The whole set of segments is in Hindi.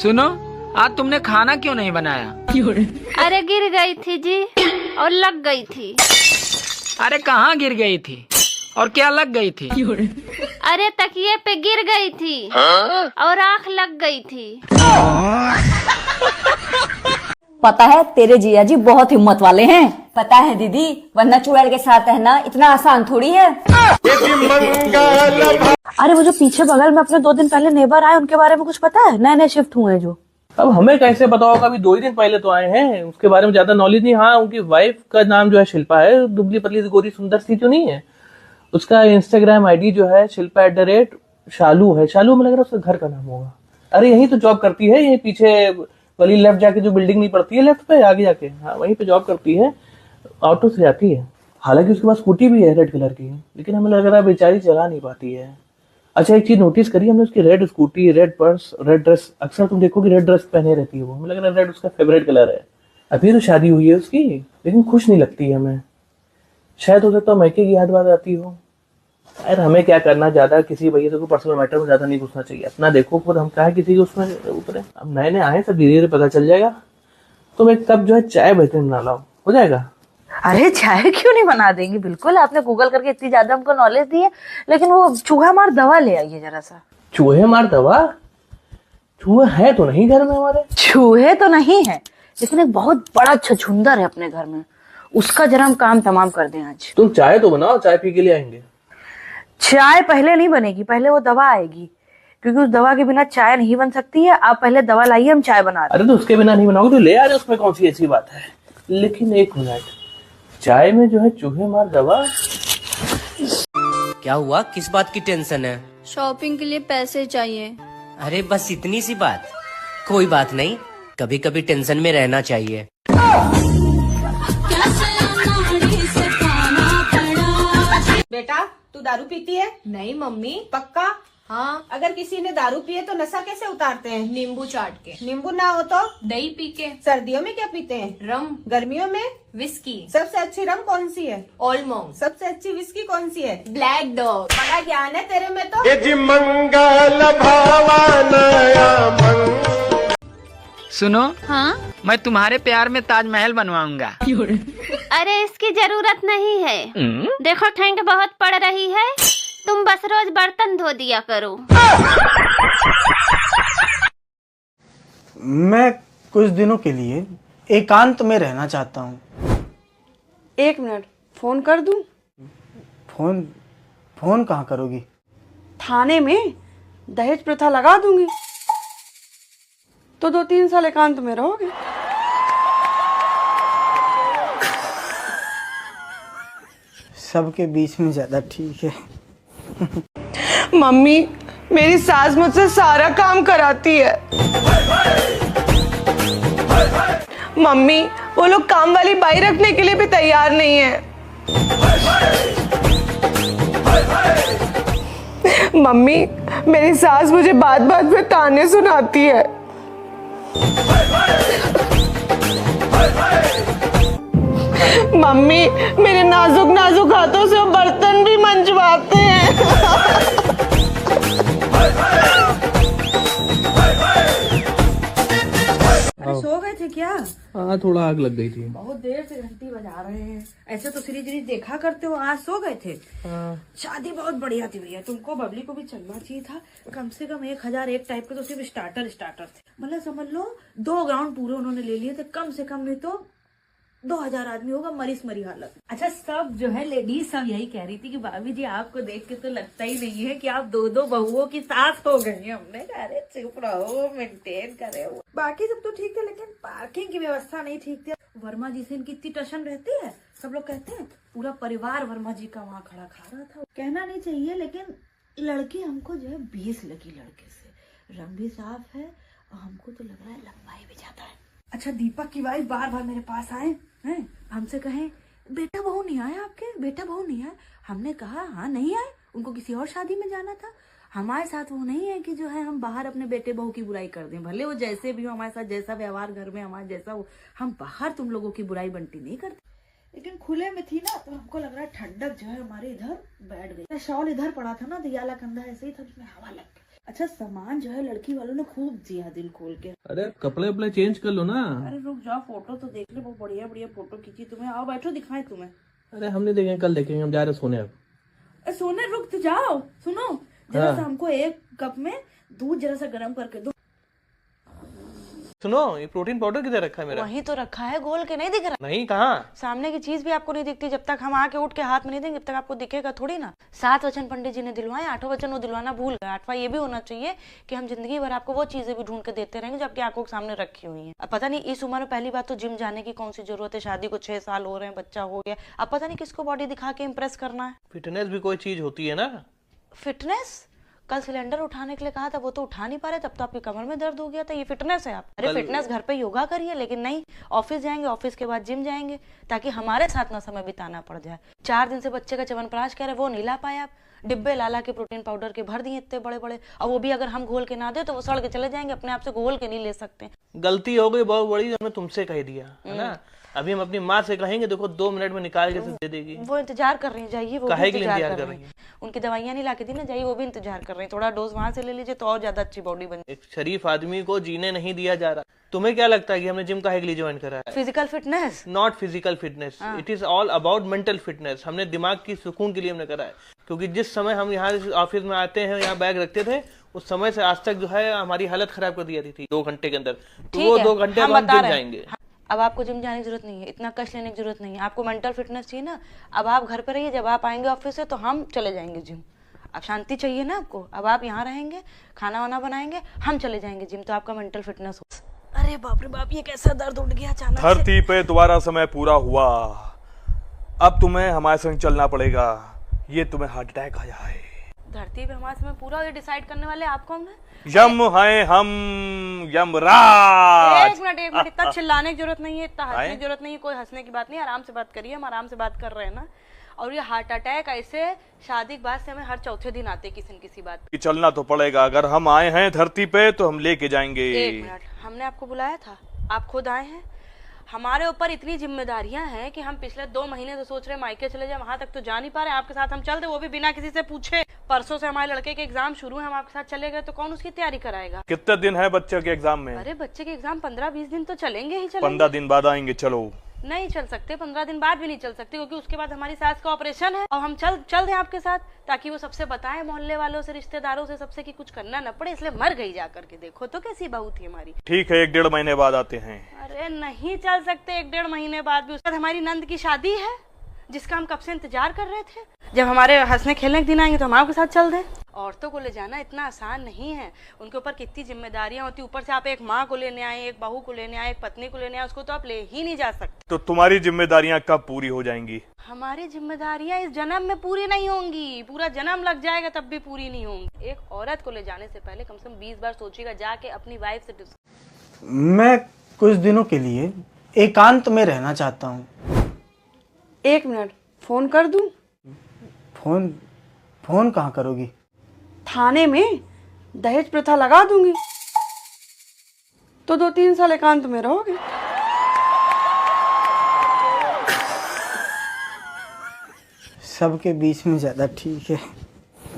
सुनो, आज तुमने खाना क्यों नहीं बनाया? अरे गिर गई थी जी और लग गई थी। अरे कहाँ गिर गई थी और क्या लग गई थी? अरे तकिए पे गिर गई थी और आँख लग गई थी। पता है तेरे जिया जी बहुत हिम्मत वाले हैं। पता है दीदी, वरना चुड़ैल के साथ रहना इतना आसान थोड़ी है। अरे वो जो पीछे बगल में अपने 2 दिन पहले नेबर आए, उनके बारे में कुछ पता है? नए नए शिफ्ट हुए हैं जो। अब हमें कैसे पता होगा, अभी 2 ही दिन पहले तो आए हैं, उसके बारे में ज्यादा नॉलेज नहीं। हाँ, उनकी वाइफ का नाम जो है शिल्पा है, दुबली पतली गोरी सुंदर सी जो नहीं है, उसका इंस्टाग्राम आईडी जो है शिल्पा @शालू है। शालू में लग रहा है उसका घर का नाम होगा। अरे यही तो जॉब करती है, यही पीछे वाली लेफ्ट जाके जो बिल्डिंग नहीं पड़ती है लेफ्ट पे आगे जाके, हाँ वहीं पे जॉब करती है, ऑटो से जाती है। हालांकि उसके पास स्कूटी भी है रेड कलर की, लेकिन हमें लग रहा है बेचारी चला नहीं पाती है। अच्छा, एक चीज नोटिस करी हमने, उसकी red scooty, red purse, red dress, अक्सर तुम देखोगे रेड ड्रेस पहने रहती है वो। हमें लग रहा है रेड उसका फेवरेट कलर है। अभी तो शादी हुई है उसकी, लेकिन खुश नहीं लगती है हमें। शायद हो सकता है मैके की याद आती हो। यार हमें क्या करना, ज्यादा किसी भैया को पर्सनल मैटर में ज्यादा नहीं घुसना चाहिए, अपना देखो खुद। हम कहा किसी के उसमें ऊपर, अब नए नए आए, सब धीरे धीरे पता चल जाएगा। तुम एक कप जो है चाय बेहतरीन बना लाओ, हो जाएगा। अरे चाय क्यों नहीं बना देंगे, बिल्कुल। आपने गूगल करके इतनी ज्यादा हमको नॉलेज दी है। लेकिन वो चूहा मार दवा ले आइए जरा सा। चूहे मार दवा? चूहा है तो नहीं घर में हमारे। चूहे तो नहीं है, लेकिन एक बहुत बड़ा छछूंदर है अपने घर में, उसका जरा हम काम तमाम कर दें आज। तुम चाय तो बनाओ, चाय पी के लिए आएंगे। चाय पहले नहीं बनेगी, पहले वो दवा आएगी, क्योंकि उस दवा के बिना चाय नहीं बन सकती है। आप पहले दवा लाइए, हम चाय बना रहे हैं। अरे तो उसके बिना नहीं बनाओगे तो ले आ रहे, उसमें कौन सी ऐसी बात है। लेकिन एक मिनट, चाय में जो है चूहे मार दवा? क्या हुआ, किस बात की टेंशन है? शॉपिंग के लिए पैसे चाहिए। अरे बस इतनी सी बात, कोई बात नहीं, कभी कभी टेंशन में रहना चाहिए। बेटा तू दारू पीती है? नहीं मम्मी। पक्का? हाँ। अगर किसी ने दारू पिए तो नशा कैसे उतारते हैं? नींबू चाट के। नींबू ना हो तो? दही पी के। सर्दियों में क्या पीते हैं? रम। गर्मियों में? विस्की। सबसे अच्छी रम कौन सी है? Old monk. सबसे अच्छी विस्की कौन सी है? Black dog. बड़ा ज्ञान है तेरे में तो। सुनो, हाँ? मैं तुम्हारे प्यार में ताजमहल बनवाऊंगा। अरे इसकी जरूरत नहीं है। देखो ठंड बहुत पड़ रही है, तुम बस रोज बर्तन धो दिया करो। मैं कुछ दिनों के लिए एकांत में रहना चाहता हूँ। 1 मिनट, फोन कर दूं? फोन कहाँ करोगी? थाने में दहेज प्रथा लगा दूंगी, तो 2-3 साल एकांत में रहोगे। सबके बीच में ज्यादा ठीक है। मम्मी, मेरी सास मुझसे सारा काम कराती है। मम्मी, वो लोग काम वाली बाई रखने के लिए भी तैयार नहीं है। मम्मी, मेरी सास मुझे बात बात में ताने सुनाती है। मम्मी, मेरे नाजुक नाजुक हाथों से वो बर्तन भी मंजवाते हैं। सो गए थे क्या? हाँ, थोड़ा आग लग गई थी। बहुत देर से घंटी बजा रहे हैं। ऐसे तो सीरीज देखा करते हो, आज सो गए थे? शादी बहुत बढ़िया थी भैया, तुमको बबली को भी चलना चाहिए था। कम से कम 1001 टाइप के तो सिर्फ स्टार्टर थे। मतलब समझ लो 2 ग्राउंड पूरे उन्होंने ले लिए थे, कम से कम नहीं तो 2000 आदमी होगा, मरी हालत। अच्छा, सब जो है लेडीज सब यही कह रही थी कि भाभी जी आपको देख के तो लगता ही नहीं है कि आप 2 बहुओं की सास हो गई हैं। हमने कहा अरे चुप रहो, मेंटेन करे। बाकी सब तो ठीक था, लेकिन पार्किंग की व्यवस्था नहीं ठीक थी। वर्मा जी से इनकी इतनी टशन रहती है, सब लोग कहते हैं पूरा परिवार वर्मा जी का वहाँ खड़ा खा रहा था। कहना नहीं चाहिए, लेकिन लड़की हमको जो है 20 लगी लड़के से। रंग भी साफ है और हमको तो लग रहा है लंबाई भी ज्यादा है। अच्छा, दीपक की वाइफ बार बार मेरे पास आए हैं, हमसे कहें बेटा बहू नहीं आया आपके, बेटा बहू नहीं आया। हमने कहा हाँ नहीं आए, उनको किसी और शादी में जाना था। हमारे साथ वो नहीं है कि जो है हम बाहर अपने बेटे बहू की बुराई कर दें, भले वो जैसे भी हो, हमारे साथ जैसा व्यवहार घर में हमारे जैसा हो, हम बाहर तुम लोगों की बुराई बंटी नहीं करते। लेकिन खुले में थी ना, तो हमको लग रहा है ठंडक जो है हमारे इधर बैठ गई। शॉल इधर पड़ा था ना, दियाला कंधा ऐसे ही था, उसमें हवा लग गई। अच्छा सामान जो है लड़की वालों ने खूब दिया दिल खोल के। अरे कपड़े वपड़े चेंज कर लो ना। अरे रुक जाओ, फोटो तो देख ले, बहुत बढ़िया बढ़िया फोटो खींची तुम्हें। आओ बैठो, दिखाएं तुम्हें। अरे हम नहीं देखेंगे, कल देखेंगे, हम जा रहे सोने अब। सोने रुक तो जाओ, सुनो जरा सा हमको एक कप में दूध जरा सा गर्म करके दो। सुनो, ये प्रोटीन पाउडर किधर रखा है मेरा? वहीं तो रखा है, गोल के नहीं दिख रहा। नहीं, कहाँ? सामने की चीज भी आपको नहीं दिखती। जब तक हम आके उठ के हाथ में नहीं देंगे, जब तक आपको दिखेगा थोड़ी ना। 7 वचन पंडित जी ने दिलवाए, 8वां वचन वो दिलवाना भूल गए। 8वां ये भी होना चाहिए कि हम जिंदगी भर आपको वो चीजें भी ढूंढ के देते रहेंगे जो आपकी आंखों के सामने रखी हुई है। अब पता नहीं इस उम्र में पहली बात तो जिम जाने की कौन सी जरूरत है। शादी को 6 साल हो रहे हैं, बच्चा हो गया, अब पता नहीं किसको बॉडी दिखा के इम्प्रेस करना है। फिटनेस भी कोई चीज होती है ना। फिटनेस? कल सिलेंडर उठाने के लिए कहा था, वो तो उठा नहीं पा रहे, तब तो आपकी कमर में दर्द हो गया था। ये फिटनेस है आप? अरे फिटनेस घर पे योगा करिए, लेकिन नहीं, ऑफिस जाएंगे, ऑफिस के बाद जिम जाएंगे, ताकि हमारे साथ ना समय बिताना पड़ जाए। 4 दिन से बच्चे का च्यवनप्राश कह रहे, वो नहीं ला पाए आप। डिब्बे लाला के प्रोटीन पाउडर के भर दिए इतने बड़े बड़े, और वो भी अगर हम घोल के ना दे तो वो सड़ के चले जाएंगे, अपने आप से घोल के नहीं ले सकते। गलती हो गई बहुत बड़ी, हमने तुमसे कह दिया है ना। अभी हम अपनी माँ से कहेंगे, देखो 2 मिनट में निकाल के दे देगी। वो इंतजार कर रही है, जाइए, वो काहे भी के लिए इंतजार इंतजार कर कर रही है। उनकी दवाइयाँ नहीं लाके दी ना, जाइए, वो भी इंतजार कर रही है। थोड़ा डोज वहां से ले लीजिए तो और ज्यादा अच्छी बॉडी बन। एक शरीफ आदमी को जीने नहीं दिया जा रहा। तुम्हें क्या लगता है कि हमने जिम काहे के लिए ज्वाइन करा है? Physical fitness, not physical fitness, it is all about mental fitness. हमने दिमाग की सुकून के लिए हमने करा है, क्योंकि जिस समय हम यहाँ ऑफिस में आते हैं, यहाँ बैग रखते थे, उस समय से आज तक जो है हमारी हालत खराब कर दी थी 2 घंटे के अंदर। तो वो 2 घंटे हम जिम जाएंगे। अब आपको जिम जाने की जरूरत नहीं है, इतना कष्ट लेने की जरूरत नहीं है। आपको मेंटल फिटनेस चाहिए ना, अब आप घर पर रहिए, जब आप आएंगे ऑफिस से तो हम चले जाएंगे जिम। अब शांति चाहिए ना आपको, अब आप यहाँ रहेंगे, खाना वाना बनाएंगे, हम चले जाएंगे जिम, तो आपका मेंटल फिटनेस हो। अरे बाप रे बाप, ये कैसा दर्द उठ गया अचानक से। धरती पे तुम्हारा समय पूरा हुआ, अब तुम्हें हमारे संग चलना पड़ेगा। ये तुम्हें हार्ट अटैक आया है। धरती पे हमारा समय पूरा, ये डिसाइड करने वाले आप कौन है? यम है हम, यमराज। एक मिनट, इतना चिल्लाने की जरूरत नहीं है, इतना हंसने की जरूरत नहीं है। कोई हंसने की बात नहीं, आराम से बात करिए, हम आराम से बात कर रहे हैं ना। और ये हार्ट अटैक ऐसे शादी के बाद से हमें हर चौथे दिन आते किसी न किसी बात पे। चलना तो पड़ेगा, अगर हम आए हैं धरती पे तो हम लेके जाएंगे। 1 मिनट, हमने आपको बुलाया था, आप खुद आए हैं। हमारे ऊपर इतनी जिम्मेदारियां हैं कि हम पिछले 2 महीने से सोच रहे हैं मायके चले जाए, वहां तक तो जा नहीं पा रहे। आपके साथ हम चल दे, वो भी बिना किसी से पूछे। परसों से हमारे लड़के के एग्जाम शुरू है, हम आपके साथ चले गए तो कौन उसकी तैयारी कराएगा? कितने दिन है बच्चे के एग्जाम में? अरे बच्चे के एग्जाम 15-20 दिन तो चलेंगे ही चलेंगे। 15 दिन बाद आएंगे। चलो। नहीं चल सकते, 15 दिन बाद भी नहीं चल सकते, क्योंकि उसके बाद हमारी सास का ऑपरेशन है। और हम चल दें आपके साथ, ताकि वो सबसे बताएं, मोहल्ले वालों से, रिश्तेदारों से, सबसे कि कुछ करना न पड़े। इसलिए मर गई जा करके, देखो तो कैसी बहू थी हमारी। ठीक है, 1-1.5 महीने बाद आते हैं। अरे नहीं चल सकते 1-1.5 महीने बाद भी। उसके बाद हमारी नंद की शादी है, जिसका हम कब से इंतजार कर रहे थे। जब हमारे हंसने खेलने के दिन आएंगे तो हम आपके साथ चल दें। औरतों को ले जाना इतना आसान नहीं है, उनके ऊपर कितनी जिम्मेदारियां होती। ऊपर से आप एक माँ को लेने आए, एक बहू को लेने आए, एक पत्नी को लेने आए, उसको तो आप ले ही नहीं जा सकते। तो तुम्हारी जिम्मेदारियां कब पूरी हो जाएंगी? हमारी जिम्मेदारियां इस जन्म में पूरी नहीं होंगी, पूरा जन्म लग जाएगा तब भी पूरी नहीं होंगी। एक औरत को ले जाने से पहले कम से कम 20 बार सोचिएगा, जाके अपनी वाइफ से। मैं कुछ दिनों के लिए एकांत में रहना चाहता हूँ। 1 मिनट, फोन कर दूं? फोन कहाँ करोगी? थाने में दहेज प्रथा लगा दूंगी, तो 2-3 साल एकांत में रहोगे। सबके बीच में ज्यादा ठीक है।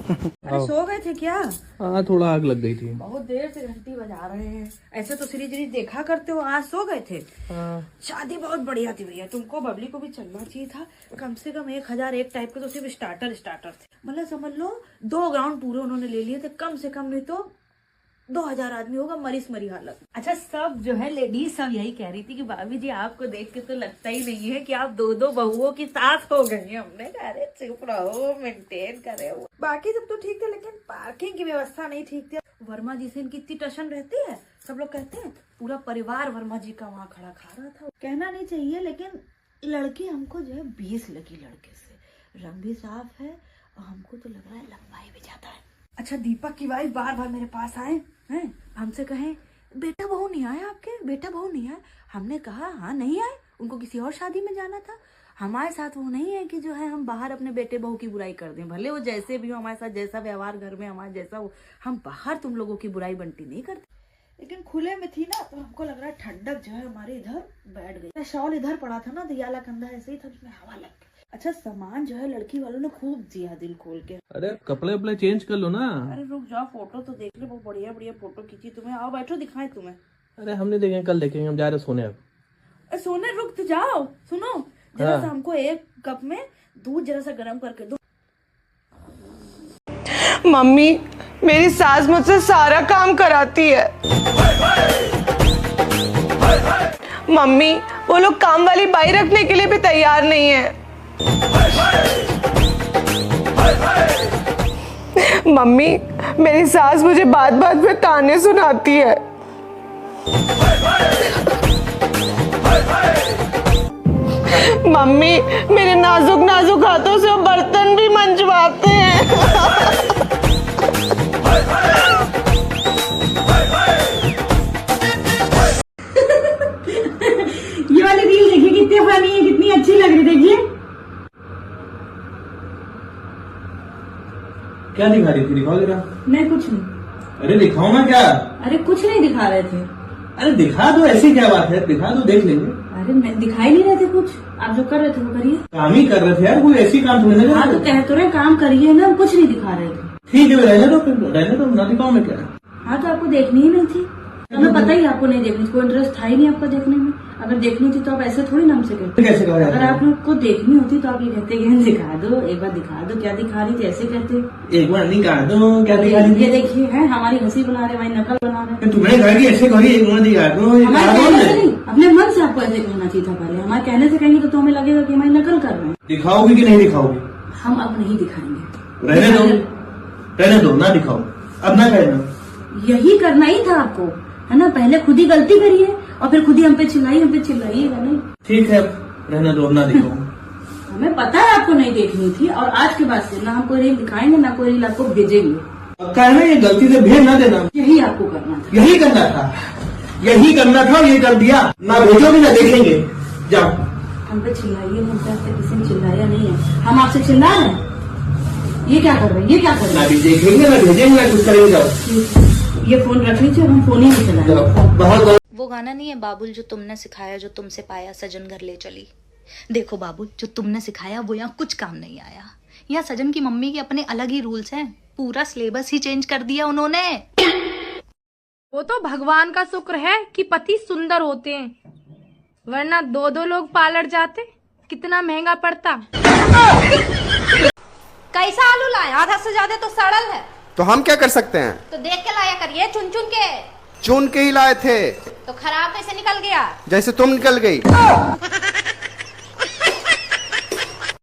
अरे सो गए थे क्या? हाँ, थोड़ा आग लग गई थी। बहुत देर से घंटी बजा रहे हैं। ऐसे तो सीरीज देखा करते हो, आज सो गए थे। शादी बहुत बढ़िया थी भैया, तुमको बबली को भी चलना चाहिए था। कम से कम 1001 टाइप के तो सिर्फ स्टार्टर थे। मतलब समझ लो 2 ग्राउंड पूरे उन्होंने ले लिए थे, कम से कम नहीं तो 2000 आदमी होगा, मरी हालत। अच्छा, सब जो है लेडीज सब यही कह रही थी कि भाभी जी आपको देख के तो लगता ही नहीं है कि आप 2-2 बहुओं की सास हो गई। हमने कहा अरे चुप रहो, मेंटेन करे हो। बाकी सब तो ठीक था, लेकिन पार्किंग की व्यवस्था नहीं ठीक थी। वर्मा जी से इनकी इतनी टशन रहती है, सब लोग कहते हैं पूरा परिवार वर्मा जी का वहाँ खड़ा खा रहा था। कहना नहीं चाहिए, लेकिन लड़की हमको जो है 20 लगी लड़के से। रंग भी साफ है और हमको तो लग रहा है लंबाई भी ज्यादा है। अच्छा, दीपक की वाइफ बार बार मेरे पास आए हैं, हमसे कहें बेटा बहू नहीं आए आपके, बेटा बहू नहीं आए। हमने कहा हाँ नहीं आए, उनको किसी और शादी में जाना था। हमारे साथ वो नहीं है कि जो है हम बाहर अपने बेटे बहू की बुराई कर दें, भले वो जैसे भी हो, हमारे साथ जैसा व्यवहार घर में हमारा जैसा हो, हम बाहर तुम लोगों की बुराई बनती नहीं करते। लेकिन खुले में थी ना, तो हमको लग रहा है ठंडक जो है हमारे इधर बैठ गई। शॉल इधर पड़ा था ना, दियाला कंधा ऐसे ही था, उसमें हवा लग गई। अच्छा सामान जो है लड़की वालों ने खूब दिया दिल खोल के। अरे कपड़े वपड़े चेंज कर लो ना। अरे रुक जाओ, फोटो तो देख ले, बहुत बढ़िया बढ़िया फोटो खींची तुम्हें। आओ बैठो, दिखाएं तुम्हें। अरे हम नहीं देखेंगे, कल देखेंगे, हम जा रहे सोने अब। अरे सोने रुक तो जाओ, सुनो जरा सा हमको एक कप में दूध जरा सा गर्म करके दो। मम्मी मेरी सास मुझसे सारा काम कराती है। मम्मी वो लोग काम वाली बाई रखने के लिए भी तैयार नहीं है। मम्मी मेरी सास मुझे बात बात में ताने सुनाती है। मम्मी मेरे नाजुक नाजुक हाथों से वो बर्तन भी मंजवाते हैं। ये वाली रील देखिए कितनी फनी है, कितनी अच्छी लग रही। देखिए क्या दिखा रही थी, दिखाओ जरा। मैं कुछ नहीं। अरे दिखाओ ना क्या। अरे कुछ नहीं दिखा रहे थे। अरे दिखा दो, ऐसी क्या बात है, दिखा दो, देख लेंगे। अरे मैं दिखाई नहीं रहे थे कुछ, आप जो कर रहे थे वो करिए। काम ही कर रहे थे यार, कोई ऐसी काम थोड़ी ना। हाँ तो कह तो रहे काम करिए ना, कुछ नहीं दिखा रहे थे। ठीक है रहने दो, फिर रहने दो, ना दिखाओ मैं क्या। हाँ तो आपको देखनी ही नहीं थी, हमें पता ही आपको नहीं देखनी, कोई इंटरेस्ट था ही नहीं आपको देखने में। अगर देखनी थी तो आप ऐसे थोड़ी नाम से कहते। कैसे कहा अगर आप लोग को देखनी होती तो आप ये कहते कि दिखा दो, एक बार दिखा दो, क्या दिखा रही थी ऐसे कहते। एक बार दिखा दो, क्या दिखा रही थी। ये देखिए है हमारी हंसी बना रहे, हमारी नकल बना रहे। तुम्हें कहा कि ऐसे करी, एक बार दिखा दो। हमारे कहने से नहीं, अपने मन से आपको ऐसे कहना चाहिए था पहले। हमारे कहने से कहेंगे तो हमें लगेगा कि हमारी नकल कर रहे हैं। दिखाओगी कि नहीं दिखाओगी। हम अब नहीं दिखाएंगे। रहने दो, रहने दो, ना दिखाओ, अब ना कहना। यही करना ही था आपको, है ना। पहले खुद ही गलती करिए और फिर खुद ही हम पे चिल्लाइएगा नहीं। ठीक है रहने दो, ना दिखाओ। हमें पता है आपको नहीं देखनी थी, और आज के बाद से ना हम कोई रील दिखाएंगे ना कोई रील आपको भेजेंगे। पक्का है ना, ये गलती से भेज ना देना। यही आपको करना था, यही करना था, यही करना था, ये कर दिया। ना भेजोगे ना देखेंगे, जाओ। हम पे चिल्लाइए, हम पे आपसे किसी ने चिल्लाया नहीं है, हम आपसे चिल्ला रहे हैं। ये क्या कर रहे हैं, ये क्या कर रहे ना हैं। भी देखेंगे ना भेजेंगे ना कुछ करेंगे, जाओ। ये फोन रख लीजिए, हम फोन ही नहीं चलाएंगे। बहुत वो गाना नहीं है बाबुल जो तुमने सिखाया, जो तुमसे पाया सजन घर ले चली। देखो बाबुल, जो तुमने सिखाया वो यहाँ कुछ काम नहीं आया। यहाँ सजन की मम्मी के अपने अलग ही रूल्स हैं, पूरा सिलेबस ही चेंज कर दिया उन्होंने। वो तो भगवान का शुक्र है कि पति सुंदर होते हैं, वरना दो दो लोग पार्लर जाते कितना महंगा पड़ता। कैसा आलू लाए, आधा से ज्यादा तो सड़ल है। तो हम क्या कर सकते हैं। तो देख के लाया करिए, चुन चुन के। चुन के ही लाए थे, तो खराब कैसे निकल गया। जैसे तुम निकल गई।